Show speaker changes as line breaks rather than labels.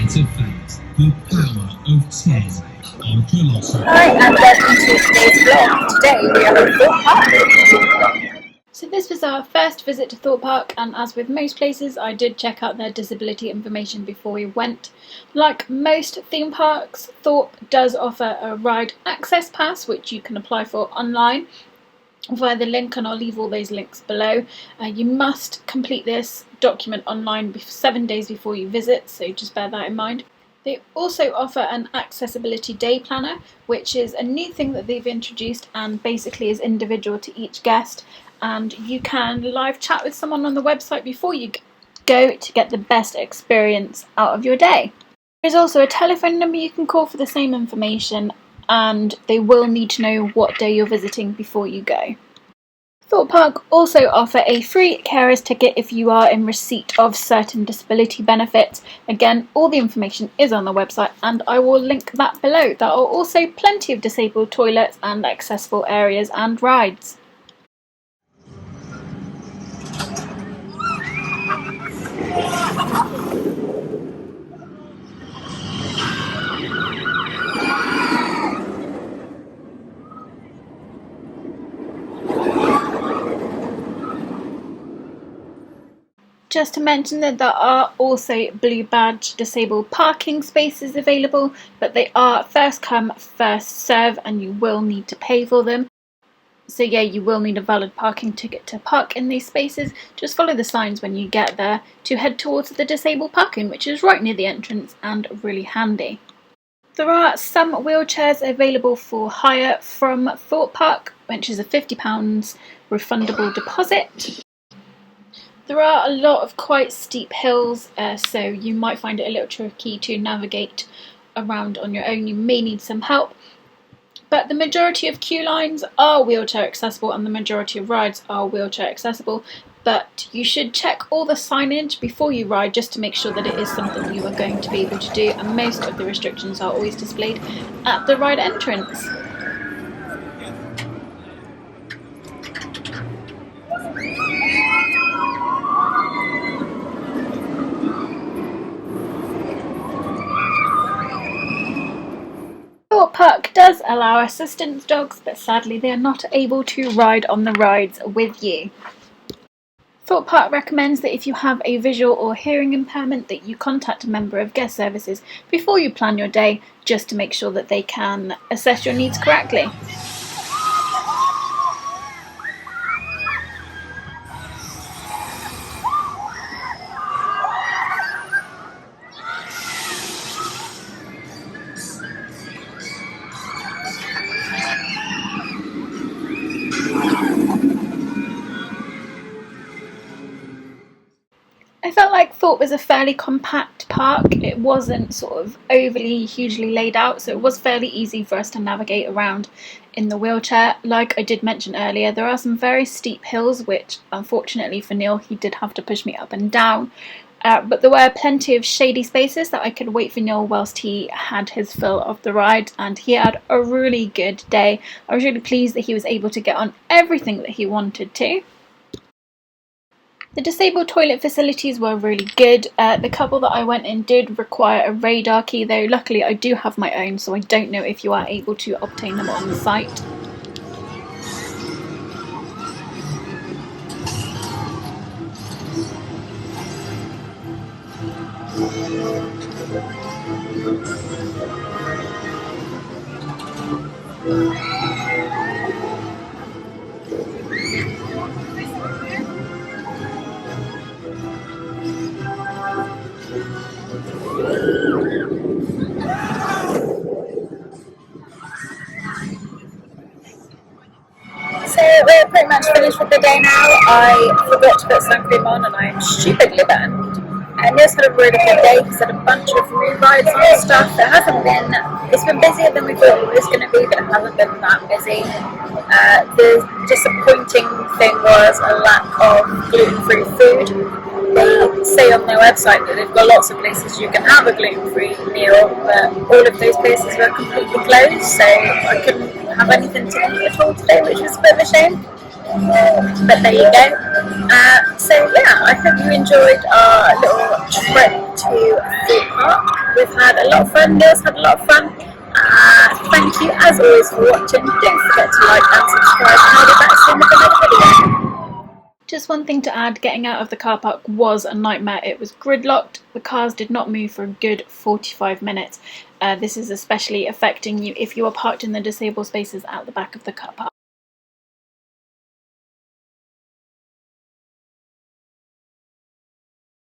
Creative Faith, the power of 10 on Colossal.
Hi and welcome to today's vlog. Today we are at Thorpe Park. So this was our first visit to Thorpe Park, and as with most places I did check out their disability information before we went. Like most theme parks, Thorpe does offer a ride access pass which you can apply for online via the link, and I'll leave all those links below. You must complete this document online 7 days before you visit, so just bear that in mind. They also offer an accessibility day planner, which is a new thing that they've introduced and basically is individual to each guest, and you can live chat with someone on the website before you go to get the best experience out of your day. There's also a telephone number you can call for the same information, and they will need to know what day you're visiting before you go. Thorpe Park also offer a free carer's ticket if you are in receipt of certain disability benefits. Again, all the information is on the website and I will link that below. There are also plenty of disabled toilets and accessible areas and rides. Just to mention that there are also blue badge disabled parking spaces available, but they are first come first serve and you will need to pay for them. So yeah, you will need a valid parking ticket to park in these spaces. Just follow the signs when you get there to head towards the disabled parking, which is right near the entrance and really handy. There are some wheelchairs available for hire from Thorpe Park, which is a £50 refundable deposit. There are a lot of quite steep hills, so you might find it a little tricky to navigate around on your own. You may need some help, but the majority of queue lines are wheelchair accessible and the majority of rides are wheelchair accessible, but you should check all the signage before you ride just to make sure that it is something you are going to be able to do, and most of the restrictions are always displayed at the ride entrance. Thorpe Park does allow assistance dogs, but sadly they are not able to ride on the rides with you. Thorpe Park recommends that if you have a visual or hearing impairment that you contact a member of guest services before you plan your day, just to make sure that they can assess your needs correctly. I felt like Thorpe was a fairly compact park. It wasn't sort of overly hugely laid out, so it was fairly easy for us to navigate around in the wheelchair. Like I did mention earlier, there are some very steep hills, which unfortunately for Neil, he did have to push me up and down. But there were plenty of shady spaces that I could wait for Neil whilst he had his fill of the ride, and he had a really good day. I was really pleased that he was able to get on everything that he wanted to. The disabled toilet facilities were really good. The couple that I went in did require a radar key, though luckily I do have my own, so I don't know if you are able to obtain them on the site. So we're pretty much finished with the day now. I forgot to put sun cream on and I'm stupidly burned. And Neil's had a really good day. He's had a bunch of free rides and stuff. It's been busier than we thought it was going to be, but it hasn't been that busy. The disappointing thing was a lack of gluten-free food. They say on their website that they've got lots of places you can have a gluten-free meal, but all of those places were completely closed, so I couldn't have anything to eat at all today, which was a bit of a shame. But there you go. So yeah, I hope you enjoyed our little trip to Thorpe Park. We've had a lot of fun, Neil's had a lot of fun. Thank you as always for watching. Don't forget to like and subscribe, and I'll be back soon with another video. Just one thing to add, getting out of the car park was a nightmare. It was gridlocked, the cars did not move for a good 45 minutes. This is especially affecting you if you are parked in the disabled spaces at the back of the car park.